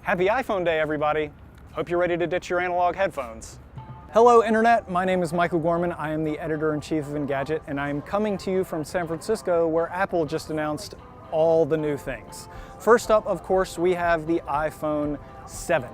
Happy iPhone Day, everybody. Hope you're ready to ditch your analog headphones. Hello, Internet. My name is Michael Gorman. I am the editor-in-chief of Engadget, and I am coming to you from San Francisco, where Apple just announced all the new things. First up, of course, we have the iPhone 7.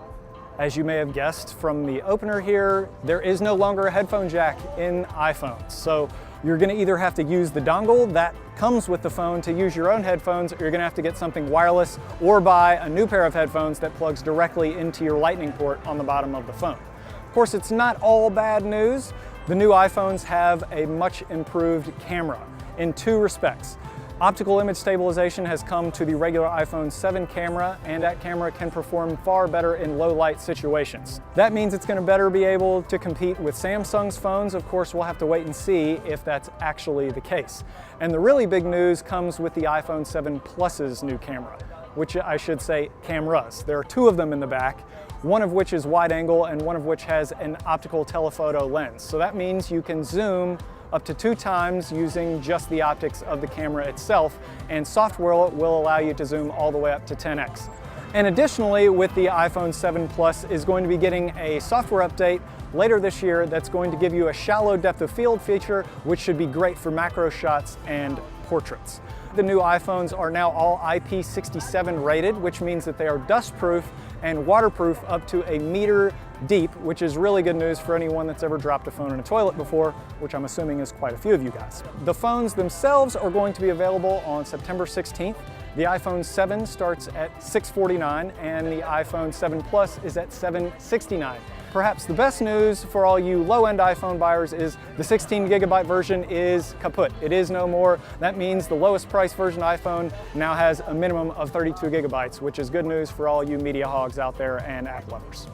As you may have guessed from the opener here, there is no longer a headphone jack in iPhones. So you're going to either have to use the dongle that comes with the phone to use your own headphones, or you're going to have to get something wireless or buy a new pair of headphones that plugs directly into your Lightning port on the bottom of the phone. Of course, it's not all bad news. The new iPhones have a much improved camera in two respects. Optical image stabilization has come to the regular iPhone 7 camera, and that camera can perform far better in low light situations. That means it's going to better be able to compete with Samsung's phones. Of course, we'll have to wait and see if that's actually the case. And the really big news comes with the iPhone 7 Plus's new camera, which I should say cameras. There are two of them in the back, one of which is wide angle and one of which has an optical telephoto lens. So that means you can zoom up to 2 times using just the optics of the camera itself, and software will allow you to zoom all the way up to 10x. And additionally, with the iPhone 7 Plus is going to be getting a software update later this year that's going to give you a shallow depth of field feature, which should be great for macro shots and portraits. The new iPhones are now all IP67 rated, which means that they are dust-proof and waterproof up to 1 meter deep, which is really good news for anyone that's ever dropped a phone in a toilet before, which I'm assuming is quite a few of you guys. The phones themselves are going to be available on September 16th. The iPhone 7 starts at $649 and the iPhone 7 Plus is at $769. Perhaps the best news for all you low-end iPhone buyers is the 16GB version is kaput. It is no more. That means the lowest price version iPhone now has a minimum of 32GB, which is good news for all you media hogs out there and app lovers.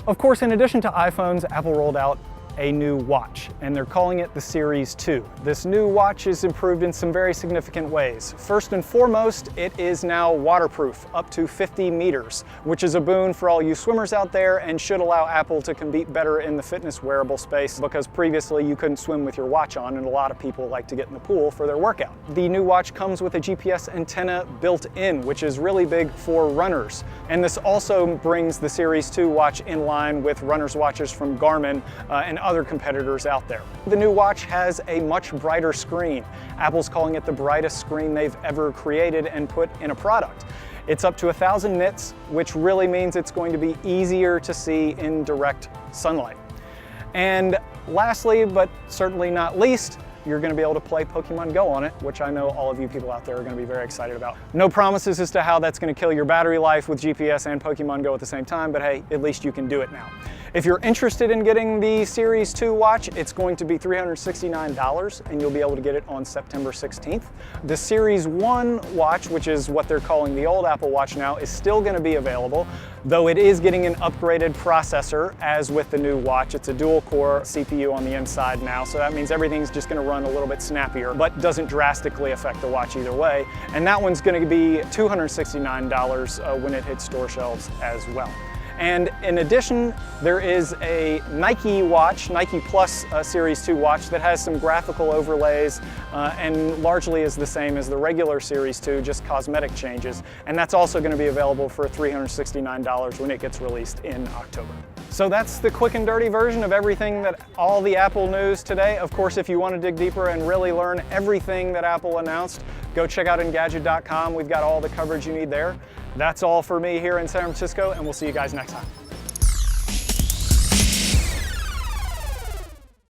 Of course, in addition to iPhones, Apple rolled out a new watch, and they're calling it the Series 2. This new watch is improved in some very significant ways. First and foremost, it is now waterproof up to 50 meters, which is a boon for all you swimmers out there and should allow Apple to compete better in the fitness wearable space, because previously you couldn't swim with your watch on, and a lot of people like to get in the pool for their workout. The new watch comes with a GPS antenna built in, which is really big for runners. And this also brings the Series 2 watch in line with runners' watches from Garmin and other competitors out there. The new watch has a much brighter screen. Apple's calling it the brightest screen they've ever created and put in a product. It's up to 1,000 nits, which really means it's going to be easier to see in direct sunlight. And lastly, but certainly not least, you're going to be able to play Pokemon Go on it, which I know all of you people out there are going to be very excited about. No promises as to how that's going to kill your battery life with GPS and Pokemon Go at the same time, but hey, at least you can do it now. If you're interested in getting the Series 2 watch, it's going to be $369, and you'll be able to get it on September 16th. The Series 1 watch, which is what they're calling the old Apple Watch now, is still going to be available, though it is getting an upgraded processor, as with the new watch. It's a dual-core CPU on the inside now, so that means everything's just going to run a little bit snappier, but doesn't drastically affect the watch either way. And that one's going to be $269 when it hits store shelves as well. And in addition, there is a Nike watch, Nike Plus Series 2 watch, that has some graphical overlays and largely is the same as the regular Series 2, just cosmetic changes. And that's also going to be available for $369 when it gets released in October. So that's the quick and dirty version of everything all the Apple news today. Of course, if you want to dig deeper and really learn everything that Apple announced, go check out Engadget.com. We've got all the coverage you need there. That's all for me here in San Francisco, and we'll see you guys next time.